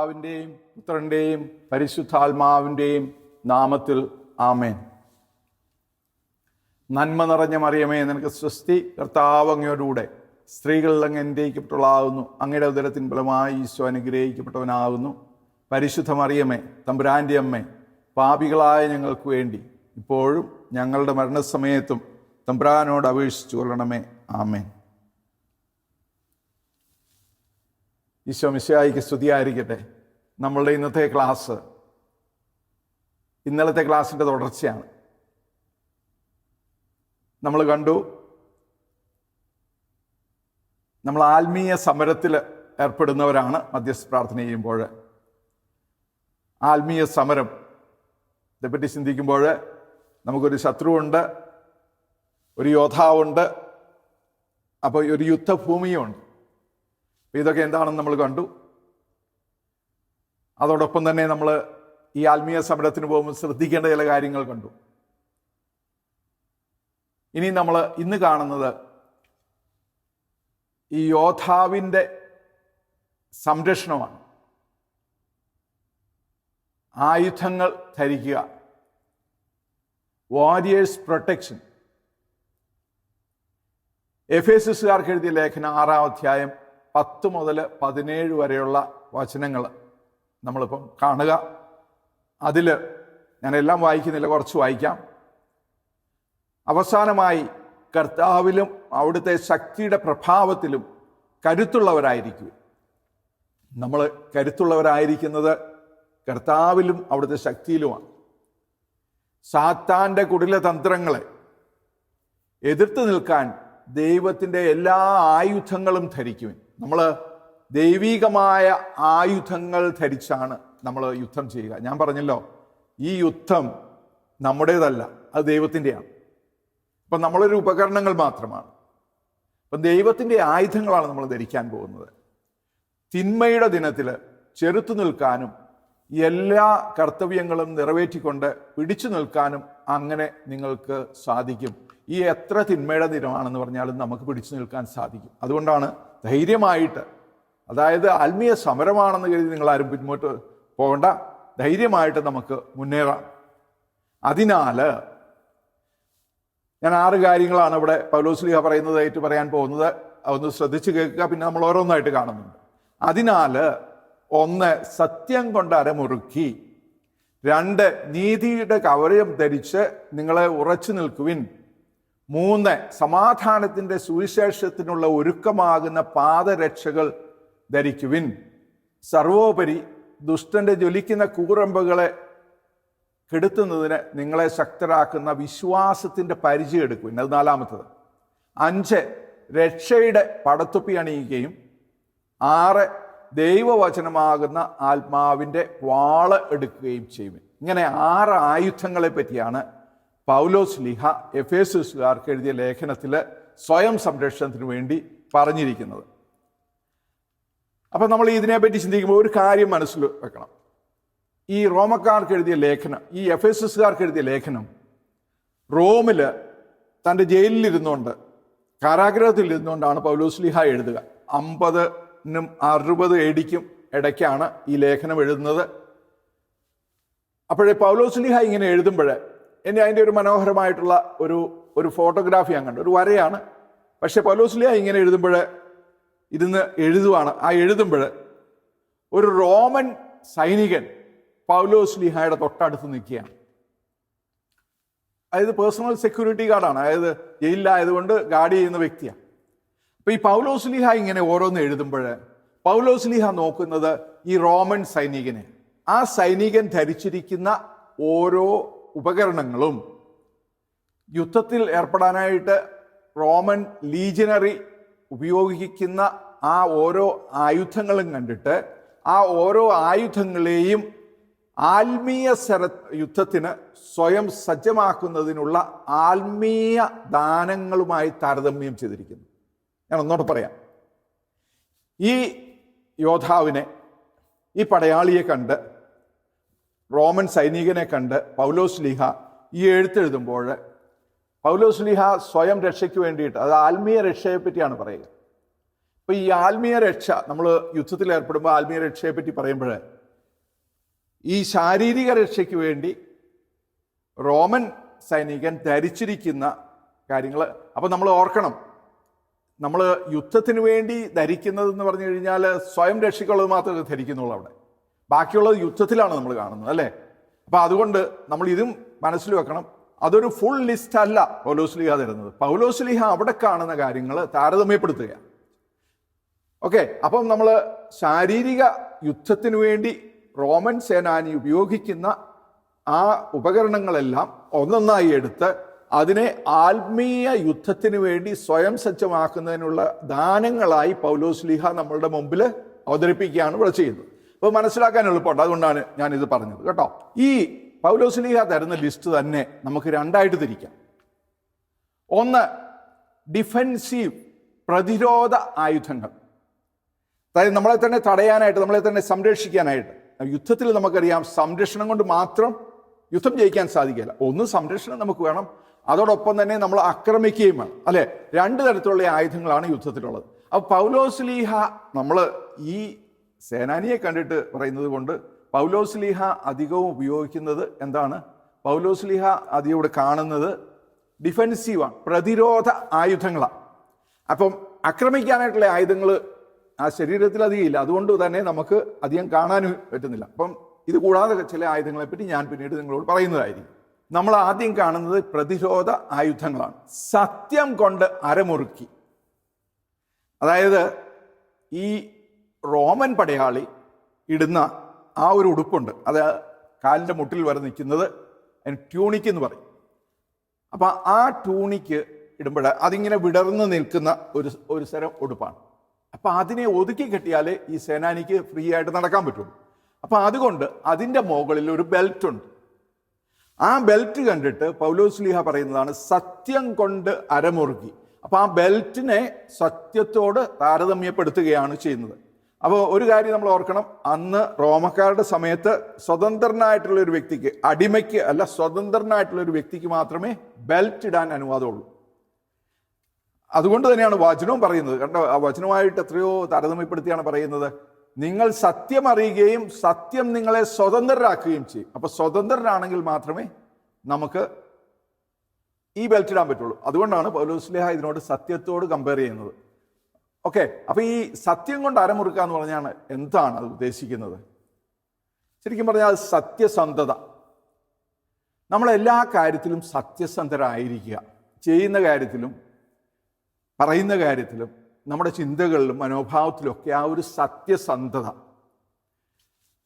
പിതാവിൻ്റെയും പുത്രൻ്റെയും പരിശുദ്ധാത്മാവിൻ്റെയും നാമത്തിൽ ആമേൻ. നന്മ നിറഞ്ഞ മറിയമേ, നിനക്ക് സ്വസ്തി, കർത്താവ് അങ്ങയോടുകൂടെ സ്ത്രീകളിൽ അങ്ങ് അനുഗ്രഹിക്കപ്പെട്ടവളാകുന്നു. അങ്ങയുടെ ഉദരത്തിൻ ഫലമായി ഈശോ അനുഗ്രഹിക്കപ്പെട്ടവനാകുന്നു. പരിശുദ്ധ മറിയമേ, തമ്പുരാൻ്റെ അമ്മേ, പാപികളായ ഞങ്ങൾക്ക് വേണ്ടി ഇപ്പോഴും ഞങ്ങളുടെ മരണസമയത്തും തമ്പുരാനോട് അപേക്ഷിച്ചു കൊള്ളണമേ. ആമേൻ. ഈശോ മിശിഹായിക്ക് സ്തുതിയായിരിക്കട്ടെ. നമ്മളുടെ ഇന്നത്തെ ക്ലാസ് ഇന്നലത്തെ ക്ലാസ്സിൻ്റെ തുടർച്ചയാണ്. നമ്മൾ കണ്ടു, നമ്മൾ ആത്മീയ സമരത്തിൽ ഏർപ്പെടുന്നവരാണ് മധ്യസ്ഥ പ്രാർത്ഥന ചെയ്യുമ്പോൾ. ആത്മീയ സമരം ഇതേപ്പറ്റി ചിന്തിക്കുമ്പോൾ നമുക്കൊരു ശത്രുവുണ്ട്, ഒരു യോദ്ധാവുണ്ട്, അപ്പോൾ ഒരു യുദ്ധഭൂമിയുണ്ട്. ഇതൊക്കെ എന്താണെന്ന് നമ്മൾ കണ്ടു. അതോടൊപ്പം തന്നെ നമ്മൾ ഈ ആത്മീയ സമരത്തിന് പോകുമ്പോൾ ശ്രദ്ധിക്കേണ്ട ചില കാര്യങ്ങൾ കണ്ടു. ഇനി നമ്മൾ ഇന്ന് കാണുന്നത് ഈ യോദ്ധാവിൻ്റെ സംരക്ഷണമാണ്. ആയുധങ്ങൾ ധരിക്കുക, വാരിയേഴ്സ് പ്രൊട്ടക്ഷൻ. എഫേസ്യസുകാർക്ക് എഴുതിയ ലേഖനം 6-ാം അധ്യായം 10 മുതൽ 17 വരെയുള്ള വചനങ്ങൾ നമ്മളിപ്പം കാണുക. അതിൽ ഞാനെല്ലാം വായിക്കുന്നില്ല, കുറച്ച് വായിക്കാം. അവസാനമായി കർത്താവിലും അവിടുത്തെ ശക്തിയുടെ പ്രഭാവത്തിലും കരുത്തുള്ളവരായിരിക്കും. നമ്മൾ കരുത്തുള്ളവരായിരിക്കുന്നത് കർത്താവിലും അവിടുത്തെ ശക്തിയിലുമാണ്. സാത്താൻ്റെ കുടിലതന്ത്രങ്ങളെ എതിർത്ത് നിൽക്കാൻ ദൈവത്തിൻ്റെ എല്ലാ ആയുധങ്ങളും ധരിക്കുവിൻ. നമ്മൾ ദൈവികമായ ആയുധങ്ങൾ ധരിച്ചാണ് നമ്മൾ യുദ്ധം ചെയ്യുക. ഞാൻ പറഞ്ഞല്ലോ, ഈ യുദ്ധം നമ്മുടേതല്ല, അത് ദൈവത്തിൻ്റെയാണ്. അപ്പം നമ്മളൊരു ഉപകരണങ്ങൾ മാത്രമാണ്. അപ്പം ദൈവത്തിൻ്റെ ആയുധങ്ങളാണ് നമ്മൾ ധരിക്കാൻ പോകുന്നത്. തിന്മയുടെ ദിനത്തിൽ ചെറുത്തു നിൽക്കാനും എല്ലാ കർത്തവ്യങ്ങളും നിറവേറ്റിക്കൊണ്ട് പിടിച്ചു നിൽക്കാനും അങ്ങനെ നിങ്ങൾക്ക് സാധിക്കും. ഈ എത്ര തിന്മയുടെ ദിനമാണെന്ന് പറഞ്ഞാലും നമുക്ക് പിടിച്ചു നിൽക്കാൻ സാധിക്കും. അതുകൊണ്ടാണ് ധൈര്യമായിട്ട്, അതായത് ആത്മീയ സമരമാണെന്ന് കരുതി നിങ്ങളാരും പിന്നോട്ട് പോകണ്ട, ധൈര്യമായിട്ട് നമുക്ക് മുന്നേറാം. അതിനാൽ ഞാൻ 6 കാര്യങ്ങളാണ് ഇവിടെ പൗലോസ്ലീഹ പറയുന്നതായിട്ട് പറയാൻ പോകുന്നത്. അതൊന്ന് ശ്രദ്ധിച്ച് കേൾക്കുക, പിന്നെ നമ്മൾ ഓരോന്നായിട്ട് കാണുന്നുണ്ട്. അതിനാൽ 1, സത്യം കൊണ്ട് അരമുറുക്കി. 2, നീതിയുടെ കവചം ധരിച്ച് നിങ്ങളെ ഉറച്ചു നിൽക്കുവിൻ. 3, സമാധാനത്തിൻ്റെ സുവിശേഷത്തിനുള്ള ഒരുക്കമാകുന്ന പാദരക്ഷകൾ ധരിക്കുവിൻ. സർവോപരി ദുഷ്ടന്റെ ജ്വലിക്കുന്ന കൂറമ്പുകളെ കെടുത്തുന്നതിന് നിങ്ങളെ ശക്തരാക്കുന്ന വിശ്വാസത്തിൻ്റെ പരിചയം എടുക്കുവിൻ. അത് 4-മത്തത്. 5, രക്ഷയുടെ പടത്തൊപ്പി അണിയുകയും. 6, ദൈവവചനമാകുന്ന ആത്മാവിൻ്റെ വാള് എടുക്കുകയും ചെയ്യും. ഇങ്ങനെ 6 ആയുധങ്ങളെ പറ്റിയാണ് പൗലോസ്ലീഹ എഫേസ്യസുകാർക്ക് എഴുതിയ ലേഖനത്തിൽ സ്വയം സംരക്ഷണത്തിന് വേണ്ടി പറഞ്ഞിരിക്കുന്നത്. അപ്പം നമ്മൾ ഇതിനെപ്പറ്റി ചിന്തിക്കുമ്പോൾ ഒരു കാര്യം മനസ്സിൽ വെക്കണം. ഈ റോമക്കാർക്ക് എഴുതിയ ലേഖനം, ഈ എഫേസ്യസുകാർക്ക് എഴുതിയ ലേഖനം റോമിൽ തൻ്റെ ജയിലിലിരുന്നുകൊണ്ട്, കാരാഗ്രഹത്തിൽ ഇരുന്നുകൊണ്ടാണ് പൗലോസ്ലീഹ എഴുതുക. 50-നും 60 AD ഇടയ്ക്കാണ് ഈ ലേഖനം എഴുതുന്നത്. അപ്പോഴേ പൗലോസ്ലീഹ ഇങ്ങനെ എഴുതുമ്പോൾ അതിൻ്റെ ഒരു മനോഹരമായിട്ടുള്ള ഒരു ഫോട്ടോഗ്രാഫി ഞാൻ കണ്ടു. ഒരു വരയാണ്. പക്ഷെ പൗലോസ്ലീഹ ഇങ്ങനെ എഴുതുമ്പോൾ ഇരുന്ന് എഴുതുവാണ്. ആ എഴുതുമ്പോൾ ഒരു റോമൻ സൈനികൻ പൗലോസ്ലീഹയുടെ തൊട്ടടുത്ത് നിൽക്കുകയാണ്. അതായത് പേഴ്സണൽ സെക്യൂരിറ്റി ഗാർഡാണ്, അതായത് ജയിലിലായതുകൊണ്ട് ഗാർഡ് ചെയ്യുന്ന വ്യക്തിയാണ്. അപ്പോൾ ഈ പൗലോസ്ലീഹ ഇങ്ങനെ ഓരോന്ന് എഴുതുമ്പോൾ പൗലോസ്ലീഹ നോക്കുന്നത് ഈ റോമൻ സൈനികനെ. ആ സൈനികൻ ധരിച്ചിരിക്കുന്ന ഓരോ ഉപകരണങ്ങളും യുദ്ധത്തിൽ ഏർപ്പെടാനായിട്ട് റോമൻ ലീജനറി ഉപയോഗിക്കുന്ന ആ ഓരോ ആയുധങ്ങളും കണ്ടിട്ട് ആ ഓരോ ആയുധങ്ങളെയും ആത്മീയ യുദ്ധത്തിന് സ്വയം സജ്ജമാക്കുന്നതിനുള്ള ആത്മീയ ദാനങ്ങളുമായി താരതമ്യം ചെയ്തിരിക്കുന്നു. ഞാൻ ഒന്നോട്ട് പറയാം. ഈ യോദ്ധാവിനെ, ഈ പടയാളിയെ കണ്ട്, റോമൻ സൈനികനെ കണ്ട് പൗലോസ്ലീഹ ഈ എഴുത്തെഴുതുമ്പോൾ പൗലോസ്ലീഹ സ്വയം രക്ഷയ്ക്ക് വേണ്ടിയിട്ട്, അത് ആത്മീയ രക്ഷയെ പറ്റിയാണ് പറയുക. അപ്പോൾ ഈ ആത്മീയ രക്ഷ, നമ്മൾ യുദ്ധത്തിൽ ഏർപ്പെടുമ്പോൾ ആത്മീയ രക്ഷയെ പറ്റി പറയുമ്പോൾ ഈ ശാരീരിക രക്ഷയ്ക്ക് വേണ്ടി റോമൻ സൈനികൻ ധരിച്ചിരിക്കുന്ന കാര്യങ്ങൾ. അപ്പം നമ്മൾ ഓർക്കണം, നമ്മൾ യുദ്ധത്തിന് വേണ്ടി ധരിക്കുന്നതെന്ന് പറഞ്ഞു കഴിഞ്ഞാൽ സ്വയം രക്ഷയ്ക്കുള്ളത് മാത്രമേ ധരിക്കുന്നുള്ളൂ. അവിടെ ബാക്കിയുള്ളത് യുദ്ധത്തിലാണ് നമ്മൾ കാണുന്നത്, അല്ലേ? അപ്പം അതുകൊണ്ട് നമ്മൾ ഇതും മനസ്സിൽ വെക്കണം. അതൊരു ഫുൾ ലിസ്റ്റ് അല്ല പൗലോസ്ലീഹ തരുന്നത്. പൗലോസ്ലീഹ അവിടെ കാണുന്ന കാര്യങ്ങൾ താരതമ്യപ്പെടുത്തുക. ഓക്കെ, അപ്പം നമ്മൾ ശാരീരിക യുദ്ധത്തിന് വേണ്ടി റോമൻ സേനാനി ഉപയോഗിക്കുന്ന ആ ഉപകരണങ്ങളെല്ലാം ഒന്നൊന്നായി എടുത്ത് അതിനെ ആത്മീയ യുദ്ധത്തിന് വേണ്ടി സ്വയം സജ്ജമാക്കുന്നതിനുള്ള ദാനങ്ങളായി പൗലോസ്ലീഹ നമ്മളുടെ മുമ്പിൽ അവതരിപ്പിക്കുകയാണ് ഇവിടെ ചെയ്യുന്നത്. അപ്പോൾ മനസ്സിലാക്കാൻ എളുപ്പമുണ്ട്, അതുകൊണ്ടാണ് ഞാനിത് പറഞ്ഞത് കേട്ടോ. ഈ പൗലോസ്ലീഹ തരുന്ന ലിസ്റ്റ് തന്നെ നമുക്ക് രണ്ടായിട്ട് തിരിക്കാം. ഒന്ന്, ഡിഫെൻസീവ്, പ്രതിരോധ ആയുധങ്ങൾ. അതായത് നമ്മളെ തന്നെ തടയാനായിട്ട്, നമ്മളെ തന്നെ സംരക്ഷിക്കാനായിട്ട്. യുദ്ധത്തിൽ നമുക്കറിയാം, സംരക്ഷണം കൊണ്ട് മാത്രം യുദ്ധം ജയിക്കാൻ സാധിക്കില്ല. ഒന്ന്, സംരക്ഷണം നമുക്ക് വേണം, അതോടൊപ്പം തന്നെ നമ്മൾ ആക്രമിക്കുകയും വേണം, അല്ലെ? രണ്ട് തരത്തിലുള്ള ആയുധങ്ങളാണ് യുദ്ധത്തിലുള്ളത്. അപ്പോൾ പൗലോസ്ലീഹ, നമ്മൾ ഈ സേനാനിയെ കണ്ടിട്ട് പറയുന്നത് കൊണ്ട് പൗലോസ്ലീഹ അധികവും ഉപയോഗിക്കുന്നത് എന്താണ്? പൗലോസ്ലീഹ അധികം ഇവിടെ കാണുന്നത് ഡിഫെൻസീവാണ്, പ്രതിരോധ ആയുധങ്ങളാണ്. അപ്പം ആക്രമിക്കാനായിട്ടുള്ള ആയുധങ്ങൾ ആ ശരീരത്തിൽ അധികം ഇല്ല, അതുകൊണ്ട് തന്നെ നമുക്ക് അധികം കാണാനും പറ്റുന്നില്ല. അപ്പം ഇത് കൂടാതെ ചില ആയുധങ്ങളെ പറ്റി ഞാൻ പിന്നീട് നിങ്ങളോട് പറയുന്നതായിരിക്കും. നമ്മൾ ആദ്യം കാണുന്നത് പ്രതിരോധ ആയുധങ്ങളാണ്. സത്യം കൊണ്ട് അരമുറുക്കി. അതായത് ഈ റോമൻ പടയാളി ഇടുന്ന ആ ഒരു ഉടുപ്പുണ്ട്, അത് കാലിൻ്റെ മുട്ടിൽ വരെ നിൽക്കുന്നത് ട്യൂണിക്ക് എന്ന് പറയും. അപ്പം ആ ട്യൂണിക്ക് ഇടുമ്പോൾ അതിങ്ങനെ വിടർന്ന് നിൽക്കുന്ന ഒരു തരം ഉടുപ്പാണ്. അപ്പം അതിനെ ഒതുക്കി കെട്ടിയാലേ ഈ സേനാനിക്ക് ഫ്രീ ആയിട്ട് നടക്കാൻ പറ്റുള്ളൂ. അപ്പം അതുകൊണ്ട് അതിൻ്റെ മുകളിൽ ഒരു ബെൽറ്റ് ഉണ്ട്. ആ ബെൽറ്റ് കണ്ടിട്ട് പൗലോസ്ലീഹ പറയുന്നതാണ് സത്യം കൊണ്ട് അരമുറുക്കി. അപ്പം ആ ബെൽറ്റിനെ സത്യത്തോട് താരതമ്യപ്പെടുത്തുകയാണ് ചെയ്യുന്നത്. അപ്പോൾ ഒരു കാര്യം നമ്മൾ ഓർക്കണം, അന്ന് റോമക്കാരുടെ സമയത്ത് സ്വതന്ത്രനായിട്ടുള്ള ഒരു വ്യക്തിക്ക്, അടിമയ്ക്ക് അല്ല, സ്വതന്ത്രനായിട്ടുള്ള ഒരു വ്യക്തിക്ക് മാത്രമേ ബെൽറ്റ് ഇടാൻ അനുവാദമുള്ളൂ. അതുകൊണ്ട് തന്നെയാണ് വചനവും പറയുന്നത്. കണ്ടോ, ആ വചനവുമായിട്ട് എത്രയോ താരതമ്യപ്പെടുത്തിയാണ് പറയുന്നത്, നിങ്ങൾ സത്യം അറിയുകയും സത്യം നിങ്ങളെ സ്വതന്ത്രരാക്കുകയും ചെയ്യും. അപ്പൊ സ്വതന്ത്രരാണെങ്കിൽ മാത്രമേ നമുക്ക് ഈ ബെൽറ്റ് ഇടാൻ പറ്റുള്ളൂ. അതുകൊണ്ടാണ് പൗലോസ്ലീഹ ഇതിനോട് സത്യത്തോട് കമ്പയർ ചെയ്യുന്നത്. ഓക്കെ, അപ്പൊ ഈ സത്യം കൊണ്ട് അരമുറുക്കുക എന്ന് പറഞ്ഞാൽ എന്താണ് അത് ഉദ്ദേശിക്കുന്നത്? ശരിക്കും പറഞ്ഞാൽ അത് സത്യസന്ധത. നമ്മളെല്ലാ കാര്യത്തിലും സത്യസന്ധരായിരിക്കുക. ചെയ്യുന്ന കാര്യത്തിലും പറയുന്ന കാര്യത്തിലും നമ്മുടെ ചിന്തകളിലും മനോഭാവത്തിലൊക്കെ ആ ഒരു സത്യസന്ധത.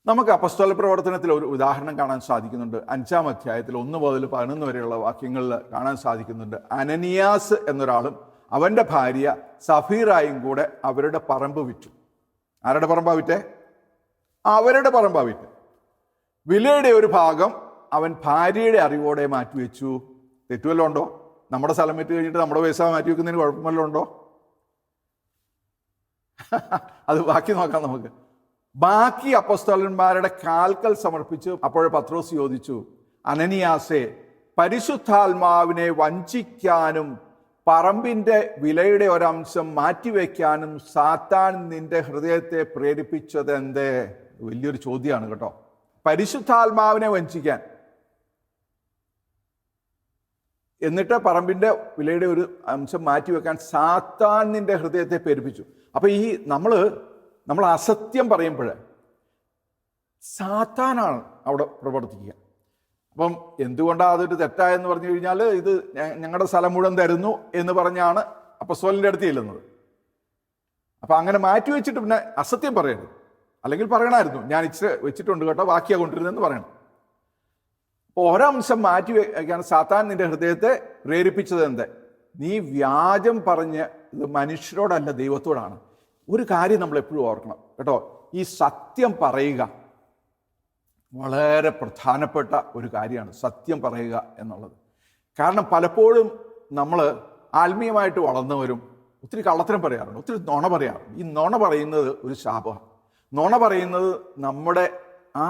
നമുക്ക് അപ്പസ്തോല പ്രവർത്തനത്തിൽ ഒരു ഉദാഹരണം കാണാൻ സാധിക്കുന്നുണ്ട്. 5-ാം അധ്യായത്തിൽ 1 മുതൽ 11 വരെയുള്ള വാക്യങ്ങളിൽ കാണാൻ സാധിക്കുന്നുണ്ട്. അനനിയാസ് എന്നൊരാളും അവൻ്റെ ഭാര്യ സഫീറായും കൂടെ അവരുടെ പറമ്പ് വിറ്റു. ആരുടെ പറമ്പാ വിറ്റേ? അവരുടെ പറമ്പാ വിറ്റ്. വിലയുടെ ഒരു ഭാഗം അവൻ ഭാര്യയുടെ അറിവോടെ മാറ്റിവെച്ചു. തെറ്റുവല്ലോ ഉണ്ടോ? നമ്മുടെ സ്ഥലം വിറ്റ് കഴിഞ്ഞിട്ട് നമ്മുടെ പൈസ മാറ്റി വെക്കുന്നതിന് കുഴപ്പമല്ലോ ഉണ്ടോ? അത് ബാക്കി നോക്കാം നമുക്ക്. ബാക്കി അപ്പോസ്തലന്മാരുടെ കാൽക്കൽ സമർപ്പിച്ചു. അപ്പോൾ പത്രോസ് ചോദിച്ചു, അനനിയാസേ, പരിശുദ്ധാത്മാവിനെ വഞ്ചിക്കാനും പറമ്പിന്റെ വിലയുടെ ഒരംശം മാറ്റിവെക്കാനും സാത്താൻ നിന്റെ ഹൃദയത്തെ പ്രേരിപ്പിച്ചത് എന്തേ? വലിയൊരു ചോദ്യമാണ് കേട്ടോ. പരിശുദ്ധാത്മാവിനെ വഞ്ചിക്കാൻ, എന്നിട്ട് പറമ്പിന്റെ വിലയുടെ ഒരു അംശം മാറ്റിവെക്കാൻ സാത്താൻ നിന്റെ ഹൃദയത്തെ പ്രേരിപ്പിച്ചു. അപ്പൊ ഈ നമ്മൾ അസത്യം പറയുമ്പോൾ സാത്താനാണ് അവിടെ പ്രവർത്തിക്കുക. അപ്പം എന്തുകൊണ്ടാണ് അതൊരു തെറ്റായെന്ന് പറഞ്ഞു കഴിഞ്ഞാൽ, ഇത് ഞങ്ങളുടെ സ്ഥലം മുഴുവൻ തരുന്നു എന്ന് പറഞ്ഞാണ് അപ്പസ്തോലന്റെ അടുത്ത് ചെല്ലുന്നത്. അപ്പം അങ്ങനെ മാറ്റി വെച്ചിട്ട് പിന്നെ അസത്യം പറയരുത്. അല്ലെങ്കിൽ പറയണമായിരുന്നു, ഞാൻ ഇച്ചിരി വെച്ചിട്ടുണ്ട് കേട്ടോ, ബാക്കിയാണ് കൊണ്ടിരുന്നതെന്ന് പറയണം. അപ്പോൾ ഒരംശം മാറ്റി വയ്ക്കാൻ സാത്താൻ നിന്റെ ഹൃദയത്തെ പ്രേരിപ്പിച്ചത് എന്ത്? നീ വ്യാജം പറഞ്ഞ് ഇത് മനുഷ്യരോടല്ല ദൈവത്തോടാണ്. ഒരു കാര്യം നമ്മൾ എപ്പോഴും ഓർക്കണം കേട്ടോ, ഈ സത്യം പറയുക വളരെ പ്രധാനപ്പെട്ട ഒരു കാര്യമാണ്. സത്യം പറയുക എന്നുള്ളത്. കാരണം പലപ്പോഴും നമ്മൾ ആത്മീയമായിട്ട് വളർന്നവരും ഒത്തിരി കള്ളത്തരം പറയാറുണ്ട്, ഒത്തിരി നുണ പറയാറുണ്ട്. ഈ നുണ പറയുന്നത് ഒരു ശാപമാണ്. നുണ പറയുന്നത് നമ്മുടെ ആ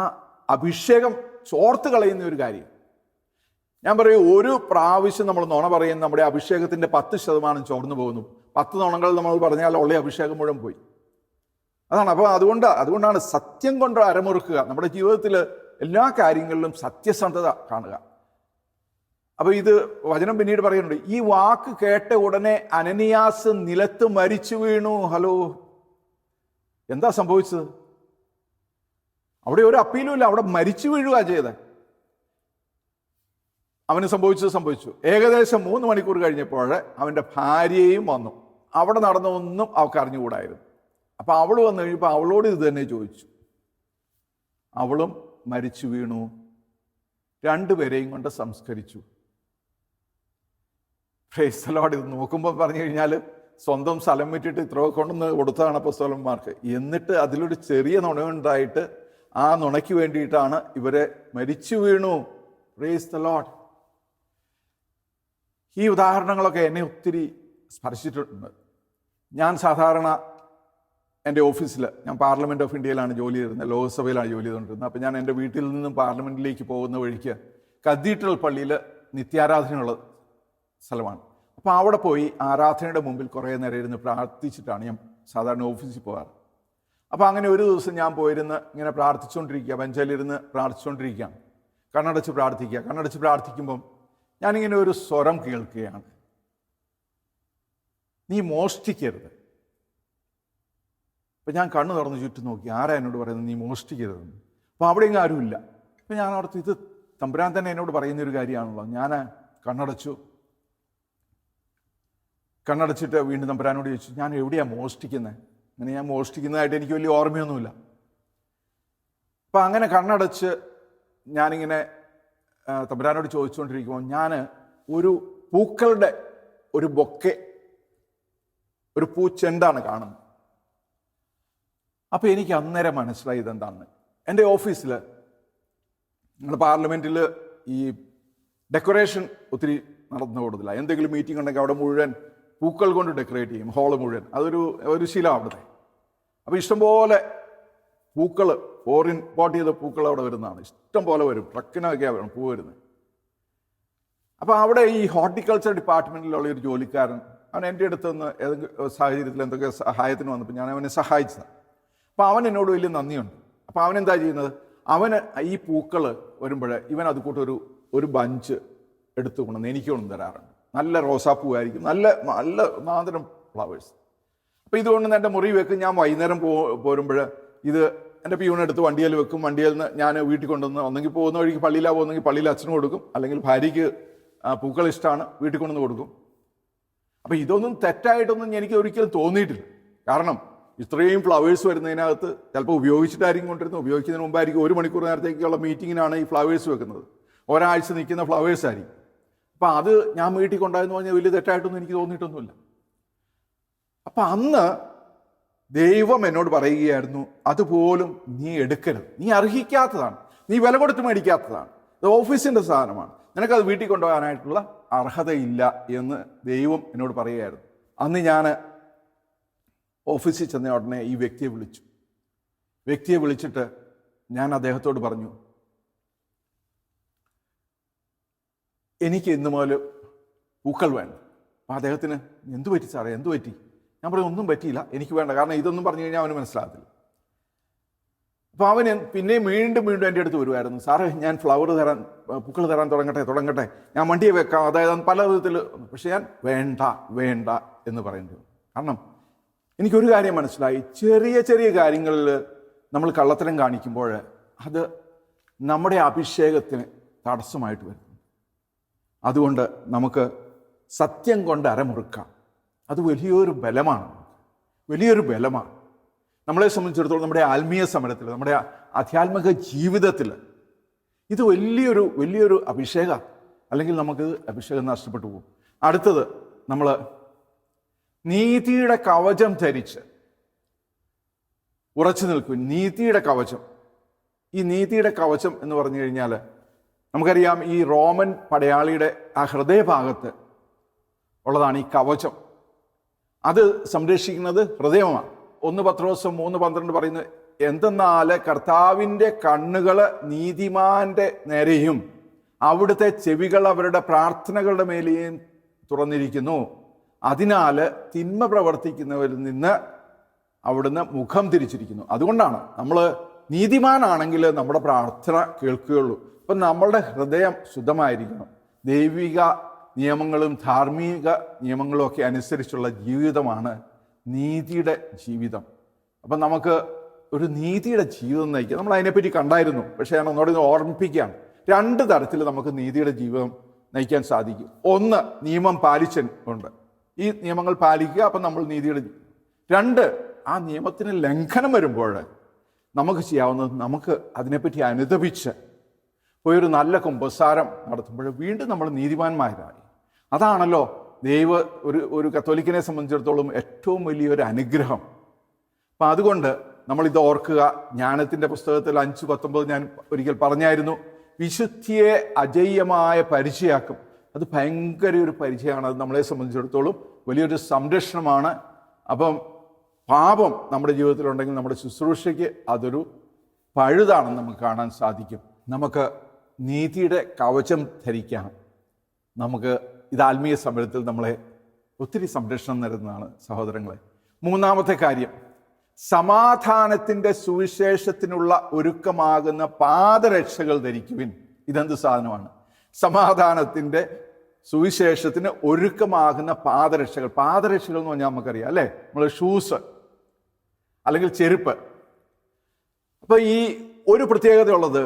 അഭിഷേകം ചോർത്ത് കളയുന്ന ഒരു കാര്യം. ഞാൻ പറയും, ഒരു പ്രാവശ്യം നമ്മൾ നുണ പറയുന്ന നമ്മുടെ അഭിഷേകത്തിൻ്റെ 10% ചോർന്നു പോകുന്നു. 10 നുണകൾ നമ്മൾ പറഞ്ഞാൽ ഉള്ള അഭിഷേകം മുഴുവൻ പോയി. അതാണ്. അപ്പോൾ അതുകൊണ്ടാണ് സത്യം കൊണ്ട് അരമുറുക്കുക. നമ്മുടെ ജീവിതത്തിൽ എല്ലാ കാര്യങ്ങളിലും സത്യസന്ധത കാണുക. അപ്പൊ ഇത് വചനം പിന്നീട് പറയുന്നുണ്ട്, ഈ വാക്ക് കേട്ട ഉടനെ അനനിയാസ് നിലത്ത് മരിച്ചു വീണു. ഹലോ, എന്താ സംഭവിച്ചത്? അവിടെ ഒരു അപ്പീലും ഇല്ല, അവിടെ മരിച്ചു വീഴുക ചെയ്തത്. അവന് സംഭവിച്ചു. ഏകദേശം 3 മണിക്കൂർ കഴിഞ്ഞപ്പോൾ അവൻ്റെ ഭാര്യയും വന്നു. അവിടെ നടന്ന ഒന്നും അവൾക്ക് അറിഞ്ഞുകൂടായിരുന്നു. അപ്പൊ അവൾ വന്നു കഴിഞ്ഞപ്പോൾ അവളോട് ഇത് തന്നെ ചോദിച്ചു. അവളും മരിച്ചു വീണു. 2 പേരെയും കൊണ്ട് സംസ്കരിച്ചു. Praise the Lord. ഇത് നോക്കുമ്പോൾ പറഞ്ഞു കഴിഞ്ഞാൽ സ്വന്തം സ്ഥലം വിട്ടിട്ട് ഇത്ര കൊണ്ടുവന്ന് കൊടുത്തതാണ് അപ്പോസ്തലന്മാർക്ക്. എന്നിട്ട് അതിലൊരു ചെറിയ നുണയുണ്ടായിട്ട് ആ നുണയ്ക്ക് വേണ്ടിയിട്ടാണ് ഇവരെ മരിച്ചു വീണു. Praise the Lord. ഈ ഉദാഹരണങ്ങളൊക്കെ എന്നെ ഒത്തിരി സ്പർശിച്ചിട്ടുണ്ട്. ഞാൻ സാധാരണ എൻ്റെ ഓഫീസിൽ, ഞാൻ പാർലമെൻറ്റ് ഓഫ് ഇന്ത്യയിലാണ് ജോലി ചെയ്തിരുന്നത്, ലോക്സഭയിലാണ് ജോലി ചെയ്തുകൊണ്ടിരുന്നത്. അപ്പോൾ ഞാൻ എൻ്റെ വീട്ടിൽ നിന്നും പാർലമെൻറ്റിലേക്ക് പോകുന്ന വഴിക്ക് കത്തീഡ്രൽ പള്ളിയിൽ നിത്യാരാധനയുള്ള സ്ഥലമാണ്. അപ്പോൾ അവിടെ പോയി ആരാധനയുടെ മുമ്പിൽ കുറേ നേരം ഇരുന്ന് പ്രാർത്ഥിച്ചിട്ടാണ് ഞാൻ സാധാരണ ഓഫീസിൽ പോകാറ്. അപ്പോൾ അങ്ങനെ ഒരു ദിവസം ഞാൻ പോയിരുന്ന് ഇങ്ങനെ പ്രാർത്ഥിച്ചുകൊണ്ടിരിക്കുക, ബെഞ്ചിലിരുന്ന് പ്രാർത്ഥിച്ചുകൊണ്ടിരിക്കുകയാണ്. കണ്ണടച്ച് പ്രാർത്ഥിക്കുമ്പം ഞാനിങ്ങനെ ഒരു സ്വരം കേൾക്കുകയാണ്, നീ മോഷ്ടിക്കരുത്. അപ്പം ഞാൻ കണ്ണു തുറന്ന് ചുറ്റും നോക്കി, ആരാ എന്നോട് പറയുന്നത് നീ മോഷ്ടിക്കരുതെന്ന്? അപ്പോൾ അവിടെ ഇങ്ങ് ആരുമില്ല. അപ്പം ഞാൻ ഓർത്ത്, ഇത് തമ്പുരാൻ തന്നെ എന്നോട് പറയുന്നൊരു കാര്യമാണല്ലോ. ഞാൻ കണ്ണടച്ചിട്ട് വീണ്ടും തമ്പുരാനോട് ചോദിച്ചു, ഞാൻ എവിടെയാണ് മോഷ്ടിക്കുന്നത്? അങ്ങനെ ഞാൻ മോഷ്ടിക്കുന്നതായിട്ട് എനിക്ക് വലിയ ഓർമ്മയൊന്നുമില്ല. അപ്പം അങ്ങനെ കണ്ണടച്ച് ഞാനിങ്ങനെ തമ്പുരാനോട് ചോദിച്ചുകൊണ്ടിരിക്കുമ്പോൾ ഞാൻ ഒരു പൂക്കളുടെ ഒരു ബൊക്കെ, ഒരു പൂച്ചെണ്ടാണ് കാണുന്നത്. അപ്പോൾ എനിക്ക് അന്നേരം മനസ്സിലായി ഇതെന്താണെന്ന്. എൻ്റെ ഓഫീസിൽ, നമ്മുടെ പാർലമെൻറ്റിൽ ഈ ഡെക്കറേഷൻ ഒത്തിരി നടന്നു കൊടുത്തില്ല. എന്തെങ്കിലും മീറ്റിംഗ് ഉണ്ടെങ്കിൽ അവിടെ മുഴുവൻ പൂക്കൾ കൊണ്ട് ഡെക്കറേറ്റ് ചെയ്യും, ഹോള് മുഴുവൻ. അതൊരു ശീലം അവിടുത്തെ. അപ്പോൾ ഇഷ്ടംപോലെ പൂക്കൾ, ഫോറിൻ ഇമ്പോർട്ട് ചെയ്ത പൂക്കൾ അവിടെ വരുന്നതാണ്. ഇഷ്ടം പോലെ വരും, ട്രക്കിനൊക്കെയാണ് വേണം പൂ വരുന്നത്. അപ്പോൾ അവിടെ ഈ ഹോർട്ടിക്കൾച്ചർ ഡിപ്പാർട്ട്മെൻറ്റിലുള്ള ഒരു ജോലിക്കാരൻ, അവൻ എൻ്റെ അടുത്ത് നിന്ന് ഏതെങ്കിലും സാഹചര്യത്തിൽ എന്തൊക്കെ സഹായത്തിന് വന്നപ്പോൾ ഞാൻ അവനെ സഹായിച്ചതാണ്. അപ്പോൾ അവൻ എന്നോട് വലിയ നന്ദിയുണ്ട്. അപ്പോൾ അവൻ എന്താ ചെയ്യുന്നത്, അവന് ഈ പൂക്കൾ വരുമ്പോൾ ഇവൻ അതുകൂട്ട് ഒരു ബഞ്ച് എടുത്തു കൊണ്ടുവന്ന് എനിക്ക് കൊണ്ടു തരാറുണ്ട്. നല്ല റോസാപ്പൂവായിരിക്കും, നല്ല നല്ല നാന്തരം ഫ്ലവേഴ്സ്. അപ്പോൾ ഇതുകൊണ്ട് എൻ്റെ മുറി വെക്കും. ഞാൻ വൈകുന്നേരം പോരുമ്പോൾ ഇത് എൻ്റെ പിയൂണെടുത്ത് വണ്ടിയിൽ വെക്കും. വണ്ടിയിൽ നിന്ന് ഞാൻ വീട്ടിൽ കൊണ്ടുവന്ന്, ഒന്നെങ്കിൽ പോകുന്ന വഴിക്ക് പള്ളിയിലാണ് പോകുന്നെങ്കിൽ പള്ളിയിൽ അച്ഛനും കൊടുക്കും, അല്ലെങ്കിൽ ഭാര്യയ്ക്ക് പൂക്കൾ ഇഷ്ടമാണ്, വീട്ടിൽ കൊണ്ടുവന്ന് കൊടുക്കും. അപ്പോൾ ഇതൊന്നും തെറ്റായിട്ടൊന്നും എനിക്ക് ഒരിക്കലും തോന്നിയിട്ടില്ല. കാരണം ഇത്രയും ഫ്ലവേഴ്സ് വരുന്നതിനകത്ത് ചിലപ്പോൾ ഉപയോഗിച്ചിട്ടായിരിക്കും കൊണ്ടിരുന്നത്. ഉപയോഗിക്കുന്നതിന് മുമ്പായിരിക്കും 1 മണിക്കൂർ നേരത്തേക്കുള്ള മീറ്റിങ്ങിനാണ് ഈ ഫ്ലവേഴ്സ് വെക്കുന്നത്. ഒരാഴ്ച നിൽക്കുന്ന ഫ്ലവേഴ്സ് ആയിരിക്കും. അപ്പം അത് ഞാൻ വീട്ടിൽ കൊണ്ടായെന്ന് പറഞ്ഞാൽ വലിയ തെറ്റായിട്ടൊന്നും എനിക്ക് തോന്നിയിട്ടൊന്നുമില്ല. അപ്പം അന്ന് ദൈവം എന്നോട് പറയുകയായിരുന്നു, അതുപോലും നീ എടുക്കരുത്, നീ അർഹിക്കാത്തതാണ്, നീ വില കൊടുത്ത് മേടിക്കാത്തതാണ്, ഇത് ഓഫീസിൻ്റെ സാധനമാണ്, നിനക്കത് വീട്ടിൽ കൊണ്ടുപോകാനായിട്ടുള്ള അർഹതയില്ല എന്ന് ദൈവം എന്നോട് പറയുകയായിരുന്നു. അന്ന് ഞാൻ ഓഫീസിൽ ചെന്ന ഉടനെ ഈ വ്യക്തിയെ വിളിച്ചിട്ട് ഞാൻ അദ്ദേഹത്തോട് പറഞ്ഞു, എനിക്ക് ഇന്ന് മുതൽ പൂക്കൾ വേണ്ട. അപ്പം അദ്ദേഹത്തിന് എന്തു പറ്റി സാറേ, എന്തു പറ്റി? ഞാൻ പറഞ്ഞു, ഒന്നും പറ്റിയില്ല, എനിക്ക് വേണ്ട. കാരണം ഇതൊന്നും പറഞ്ഞു കഴിഞ്ഞാൽ അവന് മനസ്സിലാകത്തില്ല. അപ്പോൾ അവന് പിന്നെയും വീണ്ടും എൻ്റെ അടുത്ത് വരുമായിരുന്നു, സാറേ ഞാൻ പൂക്കൾ തരാൻ തുടങ്ങട്ടെ, ഞാൻ വണ്ടിയെ വെക്കാം, അതായത് പല വിധത്തിൽ. പക്ഷെ ഞാൻ വേണ്ട എന്ന് പറയുന്നത്. കാരണം എനിക്കൊരു കാര്യം മനസ്സിലായി, ചെറിയ ചെറിയ കാര്യങ്ങളിൽ നമ്മൾ കള്ളത്തരം കാണിക്കുമ്പോൾ അത് നമ്മുടെ അഭിഷേകത്തിന് തടസ്സമായിട്ട് വരും. അതുകൊണ്ട് നമുക്ക് സത്യം കൊണ്ട് അരമുറുക്കാം. അത് വലിയൊരു ബലമാണ്. നമ്മളെ സംബന്ധിച്ചിടത്തോളം നമ്മുടെ ആത്മീയ സമരത്തിൽ, നമ്മുടെ ആധ്യാത്മിക ജീവിതത്തിൽ ഇത് വലിയൊരു അഭിഷേകം. അല്ലെങ്കിൽ നമുക്ക് അഭിഷേകം നഷ്ടപ്പെട്ടു പോകും. അടുത്തത്, നമ്മൾ നീതിയുടെ കവചം ധരിച്ച് ഉറച്ചു നിൽക്കും. നീതിയുടെ കവചം. ഈ നീതിയുടെ കവചം എന്ന് പറഞ്ഞു കഴിഞ്ഞാൽ നമുക്കറിയാം, ഈ റോമൻ പടയാളിയുടെ ആ ഹൃദയഭാഗത്ത് ഉള്ളതാണ് ഈ കവചം. അത് സംരക്ഷിക്കുന്നത് ഹൃദയമാണ്. 1 പത്രോസ് 3:12 പറയുന്നത്, എന്തെന്നാൽ കർത്താവിൻ്റെ കണ്ണുകൾ നീതിമാന്റെ നേരെയും അവിടുത്തെ ചെവികൾ അവരുടെ പ്രാർത്ഥനകളുടെ മേലെയും തുറന്നിരിക്കുന്നു. അതിനാൽ തിന്മ പ്രവർത്തിക്കുന്നവരിൽ നിന്ന് അവിടുന്ന് മുഖം തിരിച്ചിരിക്കുന്നു. അതുകൊണ്ടാണ് നമ്മൾ നീതിമാനാണെങ്കിൽ നമ്മുടെ പ്രാർത്ഥന കേൾക്കുകയുള്ളൂ. അപ്പം നമ്മളുടെ ഹൃദയം ശുദ്ധമായിരിക്കണം. ദൈവിക നിയമങ്ങളും ധാർമ്മിക നിയമങ്ങളും ഒക്കെ അനുസരിച്ചുള്ള ജീവിതമാണ് നീതിയുടെ ജീവിതം. അപ്പം നമുക്ക് ഒരു നീതിയുടെ ജീവിതം നയിക്കുക. നമ്മൾ അതിനെപ്പറ്റി കണ്ടായിരുന്നു, പക്ഷേ ഞാൻ ഒന്നുകൂടി ഓർമ്മിപ്പിക്കുകയാണ്. 2 തരത്തിൽ നമുക്ക് നീതിയുടെ ജീവിതം നയിക്കാൻ സാധിക്കും. ഒന്ന്, നിയമം പാലിച്ചുണ്ട്. ഈ നിയമങ്ങൾ പാലിക്കുക, അപ്പം നമ്മൾ നീതിയുടെ. 2, ആ നിയമത്തിന് ലംഘനം വരുമ്പോൾ നമുക്ക് ചെയ്യാവുന്നത് നമുക്ക് അതിനെപ്പറ്റി അനുദപിച്ച് പോയൊരു നല്ല കുമ്പസാരം നടത്തുമ്പോൾ വീണ്ടും നമ്മൾ നീതിമാന്മാരായി. അതാണല്ലോ ഒരു കത്തോലിക്കനെ സംബന്ധിച്ചിടത്തോളം ഏറ്റവും വലിയൊരു അനുഗ്രഹം. അപ്പം അതുകൊണ്ട് നമ്മളിത് ഓർക്കുക. ജ്ഞാനത്തിൻ്റെ പുസ്തകത്തിൽ 5:19 ഞാൻ ഒരിക്കൽ പറഞ്ഞായിരുന്നു, വിശുദ്ധിയെ അജയ്യമായ പരിചയാക്കും. അത് ഭയങ്കര ഒരു പരിചയമാണ്. അത് നമ്മളെ സംബന്ധിച്ചിടത്തോളം വലിയൊരു സംരക്ഷണമാണ്. അപ്പം പാപം നമ്മുടെ ജീവിതത്തിലുണ്ടെങ്കിൽ നമ്മുടെ ശുശ്രൂഷയ്ക്ക് അതൊരു പഴുതാണെന്ന് നമുക്ക് കാണാൻ സാധിക്കും. നമുക്ക് നീതിയുടെ കവചം ധരിക്കാം. നമുക്ക് ഇത് ആത്മീയ സമരത്തിൽ നമ്മളെ ഒത്തിരി സംരക്ഷണം നൽകുന്നതാണ് സഹോദരങ്ങളെ. 3-ാമത്തെ കാര്യം, സമാധാനത്തിൻ്റെ സുവിശേഷത്തിനുള്ള ഒരുക്കമാകുന്ന പാദരക്ഷകൾ ധരിക്കുവിൻ. ഇതെന്ത് സാധനമാണ്? സമാധാനത്തിൻ്റെ സുവിശേഷത്തിന് ഒരുക്കമാകുന്ന പാദരക്ഷകൾ. പാദരക്ഷകൾ എന്ന് പറഞ്ഞാൽ നമുക്കറിയാം അല്ലേ, നമ്മൾ ഷൂസ് അല്ലെങ്കിൽ ചെരുപ്പ്. അപ്പോൾ ഈ ഒരു പ്രത്യേകത ഉള്ളത്,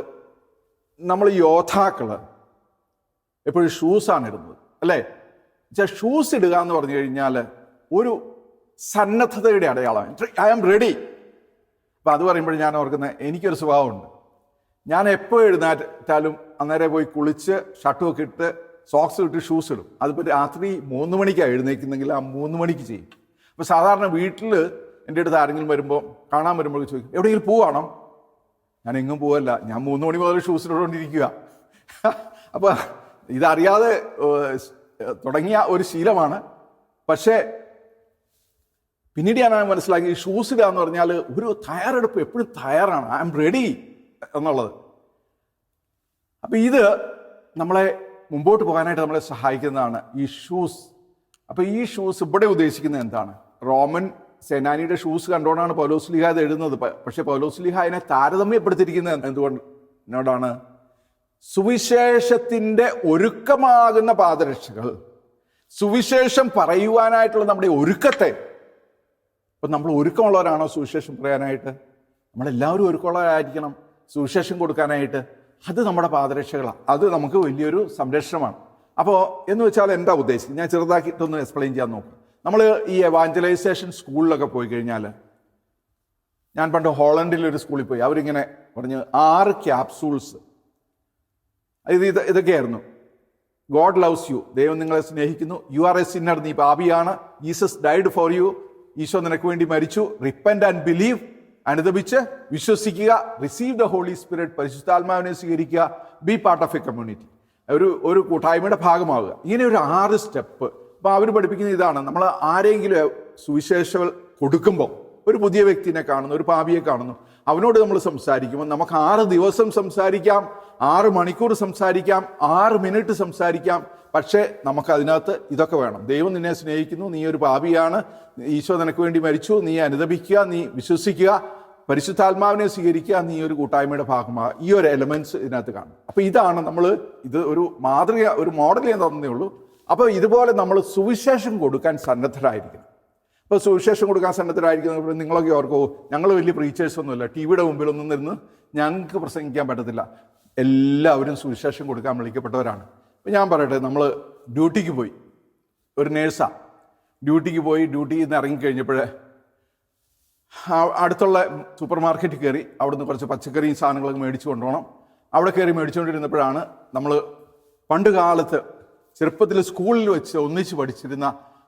നമ്മൾ യോദ്ധാക്കൾ എപ്പോഴും ഷൂസാണ് ഇടുന്നത് അല്ലേ. ഷൂസ് ഇടുക എന്ന് പറഞ്ഞു കഴിഞ്ഞാൽ ഒരു സന്നദ്ധതയുടെ അടയാളമാണ്. I am ready. അപ്പം അത് പറയുമ്പോൾ ഞാൻ ഓർക്കുന്നത്, എനിക്കൊരു സ്വഭാവമുണ്ട്. ഞാൻ എപ്പോൾ എഴുന്നേറ്റാലും അന്നേരം പോയി കുളിച്ച് ഷർട്ടുമൊക്കെ ഇട്ട് സോക്സ് ഇട്ട് ഷൂസ് ഇടും. അതിപ്പോൾ രാത്രി 3 മണിക്കാണ് എഴുന്നേക്കുന്നെങ്കിൽ ആ 3 മണിക്ക് ചെയ്യും. അപ്പോൾ സാധാരണ വീട്ടിൽ എൻ്റെ അടുത്ത് ആരെങ്കിലും വരുമ്പോൾ കാണാൻ വരുമ്പോൾ ചോദിക്കും, എവിടെയെങ്കിലും പോവാണോ? ഞാൻ എങ്ങും പോവല്ല, ഞാൻ 3 മണി മുതൽ ഷൂസ് ഇട്ടുകൊണ്ടിരിക്കുക. അപ്പോൾ ഇതറിയാതെ തുടങ്ങിയ ഒരു ശീലമാണ്. പക്ഷേ പിന്നീട് ഞാൻ മനസ്സിലാക്കി, ഈ ഷൂസ് ഇടുക എന്ന് പറഞ്ഞാൽ ഒരു തയ്യാറെടുപ്പ്, എപ്പോഴും തയ്യാറാണ്, ഐ ആം റെഡി എന്നുള്ളത്. അപ്പം ഇത് നമ്മളെ മുമ്പോട്ട് പോകാനായിട്ട് നമ്മളെ സഹായിക്കുന്നതാണ് ഈ ഷൂസ്. അപ്പം ഈ ഷൂസ് ഇവിടെ ഉദ്ദേശിക്കുന്നത് എന്താണ്? റോമൻ സേനാനിയുടെ ഷൂസ് കണ്ടുകൊണ്ടാണ് പൗലോസ്ലീഹ ഇത് എഴുതുന്നത്. പക്ഷെ പൗലോസ്ലീഹ അതിനെ താരതമ്യപ്പെടുത്തിയിരിക്കുന്നത് എന്തുകൊണ്ടാണ്? സുവിശേഷത്തിൻ്റെ ഒരുക്കമാകുന്ന പാദരക്ഷകൾ, സുവിശേഷം പറയുവാനായിട്ടുള്ള നമ്മുടെ ഒരുക്കത്തെ. അപ്പം നമ്മൾ ഒരുക്കമുള്ളവരാണോ സുവിശേഷം പറയാനായിട്ട്? നമ്മളെല്ലാവരും ഒരുക്കമുള്ളവരായിരിക്കണം സുവിശേഷം കൊടുക്കാനായിട്ട്. അത് നമ്മുടെ പാദരക്ഷകളാണ്. അത് നമുക്ക് വലിയൊരു സംരക്ഷണമാണ്. അപ്പോൾ എന്ന് വെച്ചാൽ എന്താ ഉദ്ദേശിക്കുന്നത്? ഞാൻ ചെറുതാക്കിയിട്ടൊന്ന് എക്സ്പ്ലെയിൻ ചെയ്യാൻ നോക്കാം. നമ്മൾ ഈ എവാഞ്ചലൈസേഷൻ സ്കൂളിലൊക്കെ പോയി കഴിഞ്ഞാൽ, ഞാൻ പണ്ട് ഹോളണ്ടിലൊരു സ്കൂളിൽ പോയി, അവരിങ്ങനെ പറഞ്ഞ് 6 ക്യാപ്സൂൾസ്, ഇതൊക്കെയായിരുന്നു. ഗോഡ് ലവ്സ് യു, ദൈവം നിങ്ങളെ സ്നേഹിക്കുന്നു. യു ആർ എ സിന്നർ, നീ പാപിയാണ്. Jesus died for you, Eesho നിനക്ക് വേണ്ടി മരിച്ചു. റിപ്പന്റ് ആൻഡ് ബിലീവ്, അനുദപിച്ച് വിശ്വസിക്കുക. റിസീവ് ദ ഹോളി സ്പിരിറ്റ്, പരിശുദ്ധാത്മാവിനെ സ്വീകരിക്കുക. B part of A community, ഒരു കൂട്ടായ്മയുടെ ഭാഗമാവുക. ഇങ്ങനെ ഒരു 6 സ്റ്റെപ്പ്. അപ്പോൾ അവർ പഠിപ്പിക്കുന്ന ഇതാണ്, നമ്മൾ ആരെങ്കിലും സുവിശേഷം കൊടുക്കുമ്പോൾ, ഒരു പുതിയ വ്യക്തിനെ കാണുന്നു, ഒരു പാപിയെ കാണുന്നു, അവനോട് നമ്മൾ സംസാരിക്കുമ്പോൾ നമുക്ക് 6 ദിവസം സംസാരിക്കാം, 6 മണിക്കൂർ സംസാരിക്കാം, 6 മിനിറ്റ് സംസാരിക്കാം. പക്ഷേ നമുക്കതിനകത്ത് ഇതൊക്കെ വേണം. ദൈവം നിന്നെ സ്നേഹിക്കുന്നു, നീ ഒരു പാപിയാണ്, ഈശോ നിനക്ക് വേണ്ടി മരിച്ചു, നീ അനുദപിക്കുക, നീ വിശ്വസിക്കുക, പരിശുദ്ധാത്മാവിനെ സ്വീകരിക്കുക, നീ ഒരു കൂട്ടായ്മയുടെ ഭാഗമാകുക. ഈ ഒരു എലമെന്റ്സ് ഇതിനകത്ത് കാണും. അപ്പോൾ ഇതാണ് നമ്മൾ, ഇത് ഒരു മാതൃക, ഒരു മോഡൽ ഞാൻ തന്നേ ഉള്ളൂ. അപ്പോൾ ഇതുപോലെ നമ്മൾ സുവിശേഷം കൊടുക്കാൻ സന്നദ്ധരായിരിക്കണം. അപ്പോൾ സുവിശേഷം കൊടുക്കാൻ സന്നദ്ധരായിരിക്കുന്ന നിങ്ങളൊക്കെ ഓർക്കോ, ഞങ്ങൾ വലിയ പ്രീച്ചേഴ്സ് ഒന്നുമില്ല, ടി വിയുടെ മുമ്പിലൊന്നും നിന്ന് ഞങ്ങൾക്ക് പ്രസംഗിക്കാൻ പറ്റത്തില്ല. എല്ലാവരും സുവിശേഷം കൊടുക്കാൻ വിളിക്കപ്പെട്ടവരാണ്. അപ്പോൾ ഞാൻ പറയട്ടെ, നമ്മൾ ഡ്യൂട്ടിക്ക് പോയി, ഒരു നേഴ്സാണ്, ഡ്യൂട്ടിക്ക് പോയി, ഡ്യൂട്ടിയിൽ നിന്ന് ഇറങ്ങിക്കഴിഞ്ഞപ്പോൾ അടുത്തുള്ള സൂപ്പർ മാർക്കറ്റിൽ കയറി അവിടുന്ന് കുറച്ച് പച്ചക്കറിയും സാധനങ്ങളൊക്കെ മേടിച്ചു കൊണ്ടുപോകണം. അവിടെ കയറി മേടിച്ചുകൊണ്ടിരുന്നപ്പോഴാണ് നമ്മൾ പണ്ട് കാലത്ത് ചെറുപ്പത്തിൽ സ്കൂളിൽ വെച്ച് ഒന്നിച്ച് പഠിച്ചിരുന്ന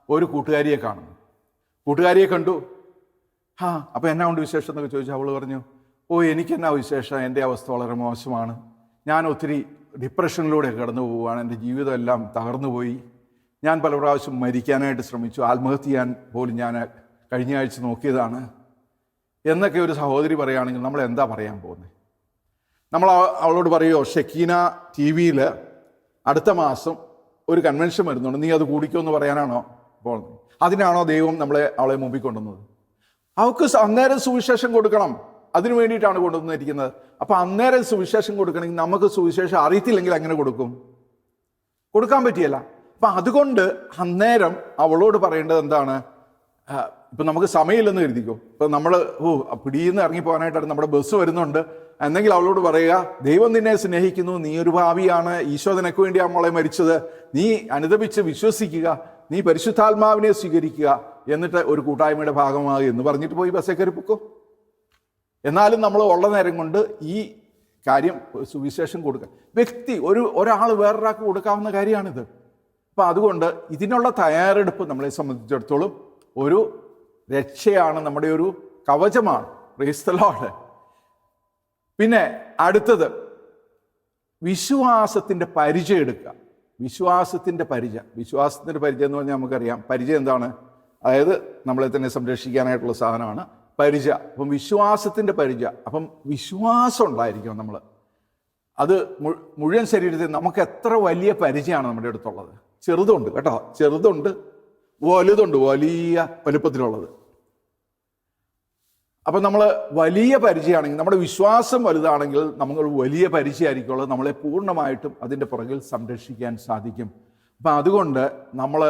ഒരു കൂട്ടുകാരിയെ കാണുന്നു. കൂട്ടുകാരിയെ കണ്ടു. അപ്പോൾ എന്നാ ഉണ്ട് വിശേഷം എന്നൊക്കെ ചോദിച്ചു. അവൾ പറഞ്ഞു, എനിക്കെന്നാ വിശേഷം, എൻ്റെ അവസ്ഥ വളരെ മോശമാണ്, ഞാൻ ഒത്തിരി ഡിപ്രഷനിലൂടെ കടന്നു പോവുകയാണ്, എൻ്റെ ജീവിതം എല്ലാം തകർന്നു പോയി, ഞാൻ പല പ്രാവശ്യം മരിക്കാനായിട്ട് ശ്രമിച്ചു, ആത്മഹത്യ ചെയ്യാൻ പോലും ഞാൻ കഴിഞ്ഞ ആഴ്ച നോക്കിയതാണ് എന്നൊക്കെ ഒരു സഹോദരി പറയുകയാണെങ്കിൽ നമ്മൾ എന്താ പറയാൻ പോകുന്നത്? നമ്മൾ അവളോട് പറയുമോ, ഷെക്കീന ടി വിയിൽ അടുത്ത മാസം ഒരു കൺവെൻഷൻ വരുന്നുണ്ട്, നീ അത് കൂടിക്കുമെന്ന് പറയാനാണോ പോകുന്നത്? അതിനാണോ ദൈവം അവളെ മുമ്പിൽ കൊണ്ടുവന്നത്? അവൾക്ക് അന്നേരം സുവിശേഷം കൊടുക്കണം. അതിനു വേണ്ടിയിട്ടാണ് കൊണ്ടുവന്നിരിക്കുന്നത്. അപ്പം അന്നേരം സുവിശേഷം കൊടുക്കണമെങ്കിൽ നമുക്ക് സുവിശേഷം അറിയത്തില്ലെങ്കിൽ എങ്ങനെ കൊടുക്കാൻ പറ്റിയല്ല. അപ്പം അതുകൊണ്ട് അന്നേരം അവളോട് പറയേണ്ടത് എന്താണ്? ഇപ്പം നമുക്ക് സമയമില്ലെന്ന് കരുതിക്കോ. ഇപ്പം നമ്മൾ പിടിയിൽ നിന്ന് ഇറങ്ങിപ്പോകാനായിട്ടാണ് നമ്മുടെ ബസ് വരുന്നുണ്ട് എന്നെങ്കിൽ അവളോട് പറയുക, ദൈവം നിന്നെ സ്നേഹിക്കുന്നു, നീ ഒരു ഭാവിയാണ്, ഈശോ നിനക്ക് വേണ്ടിയാണ് മോളെ മരിച്ചത്, നീ അനുദപിച്ച് വിശ്വസിക്കുക, നീ പരിശുദ്ധാത്മാവിനെ സ്വീകരിക്കുക, എന്നിട്ട് ഒരു കൂട്ടായ്മയുടെ ഭാഗമാകുക എന്ന് പറഞ്ഞിട്ട് പോയി ബസ്സേ കയറി പൊക്കോ. എന്നാലും നമ്മൾ ഉള്ള നേരം കൊണ്ട് ഈ കാര്യം സുവിശേഷം കൊടുക്കുക. ഒരാൾ വേറൊരാൾക്ക് കൊടുക്കാവുന്ന കാര്യമാണിത്. അപ്പം അതുകൊണ്ട് ഇതിനുള്ള തയ്യാറെടുപ്പ് നമ്മളെ സംബന്ധിച്ചിടത്തോളം ഒരു രക്ഷയാണ്, നമ്മുടെ ഒരു കവചമാണ്. Praise the Lord. പിന്നെ അടുത്തത് വിശ്വാസത്തിൻ്റെ പരിചയം എടുക്കുക. വിശ്വാസത്തിൻ്റെ പരിചയം എന്ന് പറഞ്ഞാൽ നമുക്കറിയാം പരിചയം എന്താണ്? അതായത് നമ്മളെ തന്നെ സംരക്ഷിക്കാനായിട്ടുള്ള സാധനമാണ് പരിചയം. അപ്പം വിശ്വാസത്തിൻ്റെ പരിചയം. അപ്പം വിശ്വാസം ഉണ്ടായിരിക്കണം നമ്മൾ. അത് മുഴുവൻ ശരീരത്തിൽ നമുക്ക് എത്ര വലിയ പരിചയമാണ് നമ്മുടെ അടുത്തുള്ളത്. ചെറുതുണ്ട് കേട്ടോ, ചെറുതുണ്ട്, വലുതുണ്ട്, വലിയ വലുപ്പത്തിലുള്ളത്. അപ്പം നമ്മൾ വലിയ പരിചയമാണെങ്കിൽ, നമ്മുടെ വിശ്വാസം വലുതാണെങ്കിൽ നമ്മൾ വലിയ പരിചയമായിരിക്കുള്ളത്. നമ്മളെ പൂർണ്ണമായിട്ടും അതിൻ്റെ പുറകിൽ സംരക്ഷിക്കാൻ സാധിക്കും. അപ്പം അതുകൊണ്ട് നമ്മൾ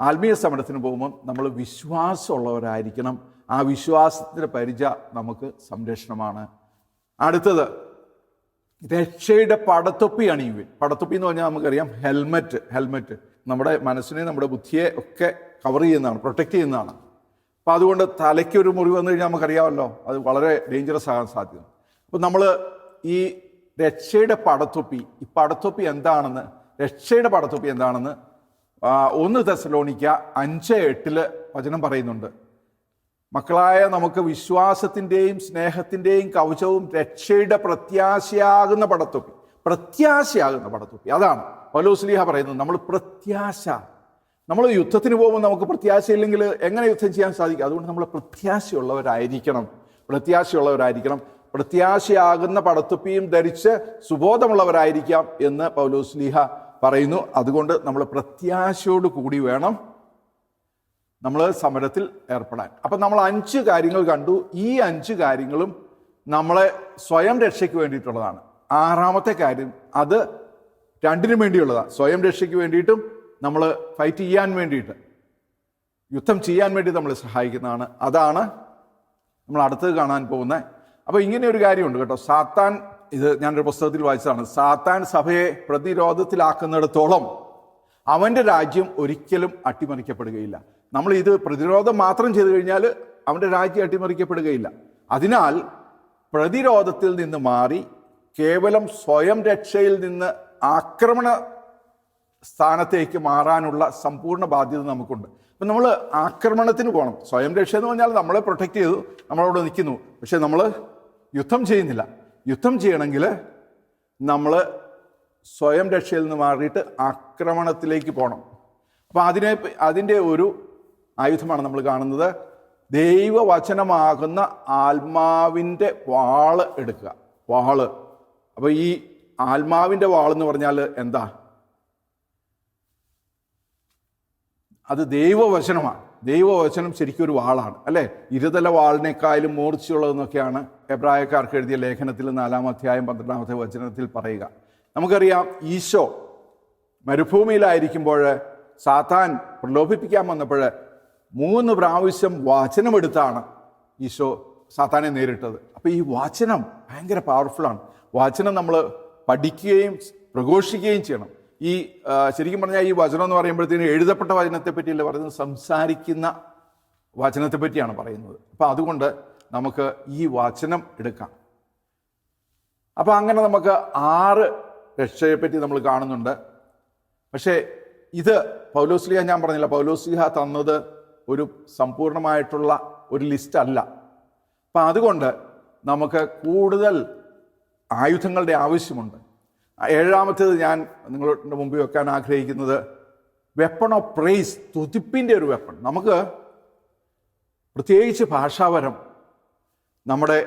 ആത്മീയ സമരത്തിന് പോകുമ്പം നമ്മൾ വിശ്വാസമുള്ളവരായിരിക്കണം. ആ വിശ്വാസത്തിൻ്റെ പരിചയം നമുക്ക് സംരക്ഷണമാണ്. അടുത്തത് രക്ഷയുടെ പടത്തൊപ്പി അണിയുവിൻ. പടത്തൊപ്പി എന്ന് പറഞ്ഞാൽ നമുക്കറിയാം ഹെൽമെറ്റ് നമ്മുടെ മനസ്സിനെ, നമ്മുടെ ബുദ്ധിയെ ഒക്കെ കവർ ചെയ്യുന്നതാണ്, പ്രൊട്ടക്റ്റ് ചെയ്യുന്നതാണ്. അപ്പം അതുകൊണ്ട് തലയ്ക്കൊരു മുറിവ് വന്നു കഴിഞ്ഞാൽ നമുക്കറിയാമല്ലോ, അത് വളരെ ഡേഞ്ചറസ് ആകാൻ സാധ്യത. അപ്പം നമ്മൾ ഈ രക്ഷയുടെ പടത്തൊപ്പി, ഈ പടത്തൊപ്പി എന്താണെന്ന്, രക്ഷയുടെ പടത്തൊപ്പി എന്താണെന്ന് 1 തെസ്സലോനിക്ക 5:8 വചനം പറയുന്നുണ്ട്. മക്കളായ നമുക്ക് വിശ്വാസത്തിൻ്റെയും സ്നേഹത്തിൻ്റെയും കവചവും രക്ഷയുടെ പ്രത്യാശയാകുന്ന പടത്തൊപ്പി അതാണ് പൗലോസ് പറയുന്നത്. നമ്മൾ യുദ്ധത്തിന് പോകുമ്പോൾ നമുക്ക് പ്രത്യാശയില്ലെങ്കിൽ എങ്ങനെ യുദ്ധം ചെയ്യാൻ സാധിക്കും? അതുകൊണ്ട് നമ്മൾ പ്രത്യാശയുള്ളവരായിരിക്കണം. പ്രത്യാശയാകുന്ന പടത്തൊപ്പിയും ധരിച്ച് സുബോധമുള്ളവരായിരിക്കാം എന്ന് പൗലോസ് പറയുന്നു. അതുകൊണ്ട് നമ്മൾ പ്രത്യാശയോട് കൂടി വേണം നമ്മൾ സമരത്തിൽ ഏർപ്പെടാൻ. അപ്പം നമ്മൾ 5 കാര്യങ്ങൾ കണ്ടു. ഈ 5 കാര്യങ്ങളും നമ്മളെ സ്വയം രക്ഷയ്ക്ക് വേണ്ടിയിട്ടുള്ളതാണ്. 6ാമത്തെ കാര്യം അത് രണ്ടിനും വേണ്ടിയുള്ളതാണ്. സ്വയം രക്ഷയ്ക്ക് വേണ്ടിയിട്ടും നമ്മൾ ഫൈറ്റ് ചെയ്യാൻ വേണ്ടിയിട്ട്, യുദ്ധം ചെയ്യാൻ വേണ്ടി നമ്മളെ സഹായിക്കുന്നതാണ്. അതാണ് നമ്മൾ അടുത്തത് കാണാൻ പോകുന്നത്. അപ്പോൾ ഇങ്ങനെ ഒരു കാര്യമുണ്ട് കേട്ടോ. സാത്താൻ, ഇത് ഞാനൊരു പുസ്തകത്തിൽ വായിച്ചതാണ്, സാത്താൻ സഭയെ പ്രതിരോധത്തിലാക്കുന്നിടത്തോളം അവൻ്റെ രാജ്യം ഒരിക്കലും അട്ടിമറിക്കപ്പെടുകയില്ല. നമ്മൾ ഇത് പ്രതിരോധം മാത്രം ചെയ്തു കഴിഞ്ഞാൽ അവൻ്റെ രാജ്യം അട്ടിമറിക്കപ്പെടുകയില്ല. അതിനാൽ പ്രതിരോധത്തിൽ നിന്ന് മാറി കേവലം സ്വയം രക്ഷയിൽ നിന്ന് ആക്രമണ സ്ഥാനത്തേക്ക് മാറാനുള്ള സമ്പൂർണ്ണ ബാധ്യത നമുക്കുണ്ട്. അപ്പം നമ്മൾ ആക്രമണത്തിന് പോകണം. സ്വയം രക്ഷ എന്ന് പറഞ്ഞാൽ നമ്മളെ പ്രൊട്ടക്റ്റ് ചെയ്തു, നമ്മളവിടെ നിൽക്കുന്നു, പക്ഷെ നമ്മൾ യുദ്ധം ചെയ്യുന്നില്ല. യുദ്ധം ചെയ്യണമെങ്കിൽ നമ്മൾ സ്വയം രക്ഷയിൽ നിന്ന് മാറിയിട്ട് ആക്രമണത്തിലേക്ക് പോകണം. അപ്പം അതിൻ്റെ ഒരു ആയുധമാണ് നമ്മൾ കാണുന്നത്. ദൈവവചനമാകുന്ന ആത്മാവിൻ്റെ വാള് എടുക്കുക. അപ്പോൾ ഈ ആത്മാവിൻ്റെ വാളെന്ന് പറഞ്ഞാൽ എന്താ? അത് ദൈവവചനമാണ്. ദൈവവചനം ശരിക്കും ഒരു വാളാണ്, അല്ലേ? ഇരുതല വാളിനേക്കാളും മൂർച്ചയുള്ളതെന്നൊക്കെയാണ് എബ്രായക്കാർക്ക് എഴുതിയ ലേഖനത്തിൽ 4-ാം അധ്യായം 12-ാമത്തെ വചനത്തിൽ പറയുക. നമുക്കറിയാം, ഈശോ മരുഭൂമിയിലായിരിക്കുമ്പോൾ സാത്താൻ പ്രലോഭിപ്പിക്കാൻ വന്നപ്പോൾ 3 പ്രാവശ്യം വചനമെടുത്താണ് ഈശോ സാത്താനെ നേരിട്ടത്. അപ്പോൾ ഈ വചനം ഭയങ്കര പവർഫുള്ളാണ്. വചനം നമ്മൾ പഠിക്കുകയും പ്രഘോഷിക്കുകയും ചെയ്യണം. ഈ ശരിക്കും പറഞ്ഞാൽ ഈ വചനം എന്ന് പറയുമ്പോഴത്തേനും എഴുതപ്പെട്ട വചനത്തെ പറ്റിയല്ല പറയുന്നത്, സംസാരിക്കുന്ന വചനത്തെ പറ്റിയാണ് പറയുന്നത്. അപ്പം അതുകൊണ്ട് നമുക്ക് ഈ വചനം എടുക്കാം. അപ്പം അങ്ങനെ നമുക്ക് 6 രക്ഷയെപ്പറ്റി നമ്മൾ കാണുന്നുണ്ട്. പക്ഷേ ഇത് പൗലോസ്ലീഹ, ഞാൻ പറഞ്ഞില്ല, പൗലോസ്ലീഹ തന്നത് ഒരു സമ്പൂർണമായിട്ടുള്ള ഒരു ലിസ്റ്റ് അല്ല. അപ്പം അതുകൊണ്ട് നമുക്ക് കൂടുതൽ ആയുധങ്ങളുടെ ആവശ്യമുണ്ട്. 7ാമത്തേത് ഞാൻ നിങ്ങളുടെ മുമ്പിൽ വെക്കാൻ ആഗ്രഹിക്കുന്നത് വെപ്പൺ ഓഫ് പ്രൈസ്, സ്തുതിപ്പിൻ്റെ ഒരു വെപ്പൺ. നമുക്ക് പ്രത്യേകിച്ച് ഭാഷാപരം നമ്മുടെ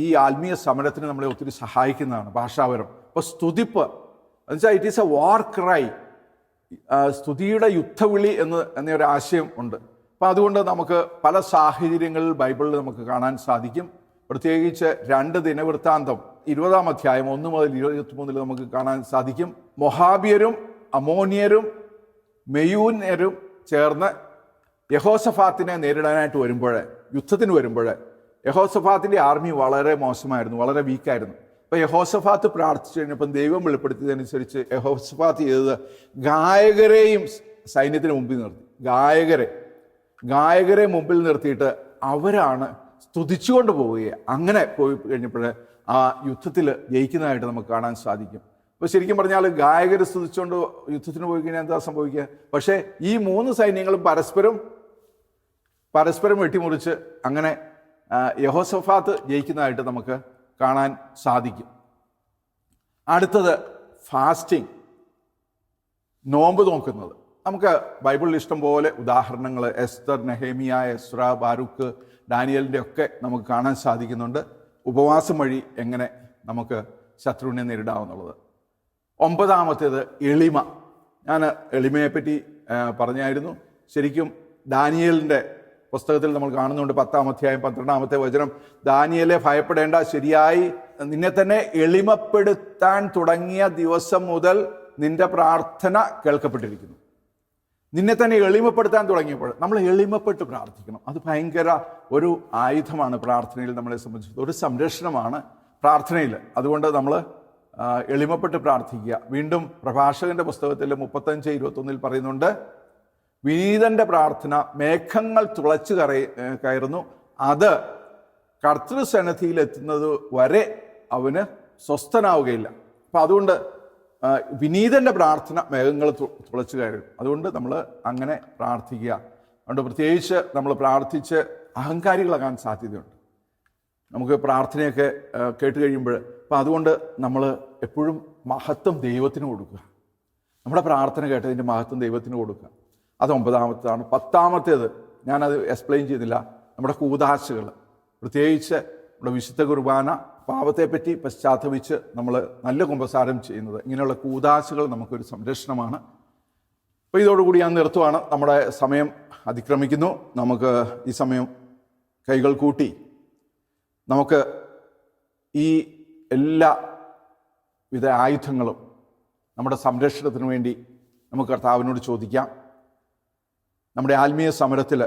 ഈ ആത്മീയ സമരത്തിന് നമ്മളെ ഒത്തിരി സഹായിക്കുന്നതാണ് ഭാഷാപരം. അപ്പോൾ സ്തുതിപ്പ് എന്നുവെച്ചാൽ it is a war cry, സ്തുതിയുടെ യുദ്ധവിളി എന്നൊരു ആശയം ഉണ്ട്. അപ്പം അതുകൊണ്ട് നമുക്ക് പല സാഹചര്യങ്ങളിൽ ബൈബിളിൽ നമുക്ക് കാണാൻ സാധിക്കും. പ്രത്യേകിച്ച് 2 ദിനവൃത്താന്തം 20-ാം അധ്യായം 1 മുതൽ 23 നമുക്ക് കാണാൻ സാധിക്കും. മൊഹാബിയരും അമോനിയരും മെയൂന്യരും ചേർന്ന് യഹോശഫാത്തിനെ നേരിടാനായിട്ട് യുദ്ധത്തിന് വരുമ്പോൾ യഹോശഫാത്തിൻ്റെ ആർമി വളരെ മോശമായിരുന്നു, വളരെ വീക്കായിരുന്നു. അപ്പോൾ യഹോശഫാത്ത് പ്രാർത്ഥിച്ചു കഴിഞ്ഞപ്പം ദൈവം വെളിപ്പെടുത്തിയതനുസരിച്ച് യഹോശഫാത്ത് ചെയ്തത് ഗായകരെയും സൈന്യത്തിന് മുമ്പിൽ നിർത്തി. ഗായകരെ മുമ്പിൽ നിർത്തിയിട്ട് അവരാണ് സ്തുതിച്ചുകൊണ്ട് പോവുകയാണ്. അങ്ങനെ പോയി കഴിഞ്ഞപ്പോൾ ആ യുദ്ധത്തിൽ ജയിക്കുന്നതായിട്ട് നമുക്ക് കാണാൻ സാധിക്കും. അപ്പോൾ ശരിക്കും പറഞ്ഞാൽ ഗായകർ സ്തുതിച്ചുകൊണ്ട് യുദ്ധത്തിന് പോയി കഴിഞ്ഞാൽ എന്താ സംഭവിക്കുക? പക്ഷേ ഈ 3 സൈന്യങ്ങളും പരസ്പരം വെട്ടിമുറിച്ച് അങ്ങനെ യഹോശഫാത്ത് ജയിക്കുന്നതായിട്ട് നമുക്ക് കാണാൻ സാധിക്കും. അടുത്തത് ഫാസ്റ്റിംഗ്, നോമ്പ് നോക്കുന്നത്. നമുക്ക് ബൈബിളിൽ ഇഷ്ടം പോലെ ഉദാഹരണങ്ങൾ എസ്തർ, നെഹേമിയ, എസ്ര, ബാരൂക്ക്, ഡാനിയലിൻ്റെ ഒക്കെ നമുക്ക് കാണാൻ സാധിക്കുന്നുണ്ട്. ഉപവാസം വഴി എങ്ങനെ നമുക്ക് ശത്രുവിനെ നേരിടാമെന്നുള്ളത്. 9-ാമത്തേത് എളിമ. ഞാൻ എളിമയെപ്പറ്റി പറഞ്ഞായിരുന്നു. ശരിക്കും ദാനിയേലിൻ്റെ പുസ്തകത്തിൽ നമ്മൾ കാണുന്നുണ്ട് 10-ാം അധ്യായം 12-ാമത്തെ വചനം, ദാനിയേലെ ഭയപ്പെടേണ്ട, ശരിയായി നിന്നെ തന്നെ എളിമപ്പെടുത്താൻ തുടങ്ങിയ ദിവസം മുതൽ നിന്റെ പ്രാർത്ഥന കേൾക്കപ്പെട്ടിരിക്കുന്നു. നിന്നെ തന്നെ എളിമപ്പെടുത്താൻ തുടങ്ങിയപ്പോൾ നമ്മൾ എളിമപ്പെട്ട് പ്രാർത്ഥിക്കണം. അത് ഭയങ്കര ഒരു ആയുധമാണ് പ്രാർത്ഥനയിൽ നമ്മളെ സംബന്ധിച്ചത്, ഒരു സംരക്ഷണമാണ് പ്രാർത്ഥനയിൽ. അതുകൊണ്ട് നമ്മൾ എളിമപ്പെട്ട് പ്രാർത്ഥിക്കുക. വീണ്ടും പ്രഭാഷകന്റെ പുസ്തകത്തിൽ 35:21 പറയുന്നുണ്ട്, വിനീതന്റെ പ്രാർത്ഥന മേഘങ്ങൾ തുളച്ചു കയറുന്നു, അത് കർത്തൃസന്നിധിയിൽ എത്തുന്നത് വരെ അവന് സ്വസ്ഥനാവുകയില്ല. അപ്പം അതുകൊണ്ട് വിനീതന്റെ പ്രാർത്ഥന മേഘങ്ങൾ തുളച്ചു കയറും. അതുകൊണ്ട് നമ്മൾ അങ്ങനെ പ്രാർത്ഥിക്കുക. അതുകൊണ്ട് പ്രത്യേകിച്ച് നമ്മൾ പ്രാർത്ഥിച്ച് അഹങ്കാരികളാകാൻ സാധ്യതയുണ്ട്. നമുക്ക് പ്രാർത്ഥനയൊക്കെ കേട്ട് കഴിയുമ്പോൾ. അപ്പം അതുകൊണ്ട് നമ്മൾ എപ്പോഴും മഹത്വം ദൈവത്തിന് കൊടുക്കുക. നമ്മുടെ പ്രാർത്ഥന കേട്ടതിൻ്റെ മഹത്വം ദൈവത്തിന് കൊടുക്കുക. അത് 9-ാമത്തേതാണ്. 10-ാമത്തേത് ഞാനത് എക്സ്പ്ലെയിൻ ചെയ്തില്ല. നമ്മുടെ കൂദാശകൾ, പ്രത്യേകിച്ച് നമ്മുടെ വിശുദ്ധ കുർബാന, പാപത്തെപ്പറ്റി പശ്ചാത്തപിച്ച് നമ്മൾ നല്ല കുമ്പസാരം ചെയ്യുന്നത്, ഇങ്ങനെയുള്ള കൂദാശകൾ നമുക്കൊരു സംരക്ഷണമാണ്. അപ്പോൾ ഇതോടുകൂടി ഞാൻ നിർത്തുവാണ്. നമ്മുടെ സമയം അതിക്രമിക്കുന്നു. നമുക്ക് ഈ സമയം കൈകൾ കൂട്ടി നമുക്ക് ഈ എല്ലാ വിധ ആയുധങ്ങളും നമ്മുടെ സംരക്ഷണത്തിന് വേണ്ടി നമുക്ക് കർത്താവിനോട് ചോദിക്കാം. നമ്മുടെ ആത്മീയ സമരത്തിൽ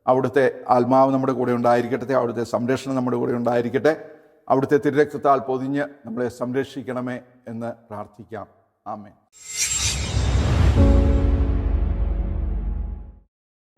അവിടുത്തെ ആത്മാവ് നമ്മുടെ കൂടെ ഉണ്ടായിരിക്കട്ടെ, അവിടുത്തെ സംരക്ഷണം നമ്മുടെ കൂടെ ഉണ്ടായിരിക്കട്ടെ, അവിടുത്തെ തിരുരക്തത്താൽ പൊതിഞ്ഞ് നമ്മളെ സംരക്ഷിക്കണമേ എന്ന് പ്രാർത്ഥിക്കാം. ആമേൻ.